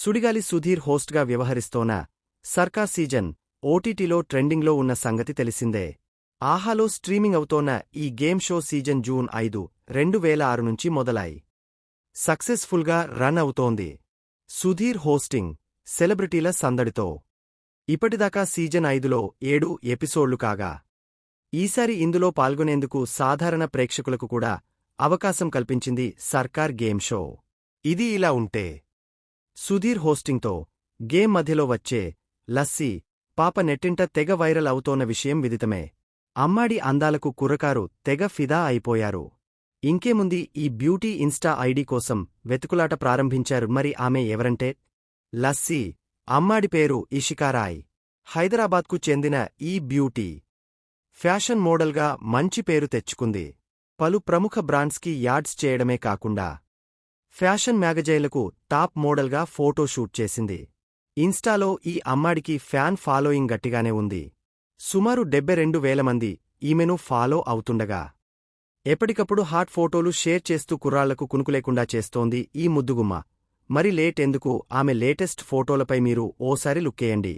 సుడిగాలి సుధీర్ హోస్ట్గా వ్యవహరిస్తోన్న సర్కార్ సీజన్ ఓటీటీలో ట్రెండింగ్లో ఉన్న సంగతి తెలిసిందే. ఆహాలో స్ట్రీమింగ్ అవుతోన్న ఈ గేమ్ షో సీజన్ జూన్ 5, 2006 నుంచి మొదలై సక్సెస్ఫుల్గా రన్ అవుతోంది. సుధీర్ హోస్టింగ్, సెలబ్రిటీల సందడితో ఇప్పటిదాకా సీజన్ 5లో 7 ఎపిసోడ్లు కాగా, ఈసారి ఇందులో పాల్గొనేందుకు సాధారణ ప్రేక్షకులకు కూడా అవకాశం కల్పించింది సర్కార్ గేమ్ షో. ఇది ఇలా ఉంటే, సుధీర్ హోస్టింగ్తో గేమ్ మధ్యలో వచ్చే లస్సీ పాప నెట్టింట తెగ వైరల్ అవుతోన్న విషయం విదితమే. అమ్మాడి అందాలకు కుర్రకారు తెగ ఫిదా అయిపోయారు. ఇంకేముంది, ఈ బ్యూటీ ఇన్స్టా ఐడీ కోసం వెతుకులాట ప్రారంభించారు. మరి ఆమె ఎవరంటే లస్సీ. అమ్మాడి పేరు ఇషికారాయ్. హైదరాబాద్కు చెందిన ఈ బ్యూటీ ఫ్యాషన్ మోడల్గా మంచి పేరు తెచ్చుకుంది. పలు ప్రముఖ బ్రాండ్స్కి యాడ్స్ చేయడమే కాకుండా ఫ్యాషన్ మ్యాగజైన్లకు టాప్ మోడల్గా ఫోటో షూట్ చేసింది. ఇన్స్టాలో ఈ అమ్మాడికి ఫ్యాన్ ఫాలోయింగ్ గట్టిగానే ఉంది. సుమారు 72,000 మంది ఈమెను ఫాలో అవుతుండగా, ఎప్పటికప్పుడు హాట్ ఫోటోలు షేర్ చేస్తూ కుర్రాళ్లకు కునుకులేకుండా చేస్తోంది ఈ ముద్దుగుమ్మ. మరి లేట్ ఎందుకు, ఆమె లేటెస్ట్ ఫోటోలపై మీరు ఓసారి లుక్కేయండి.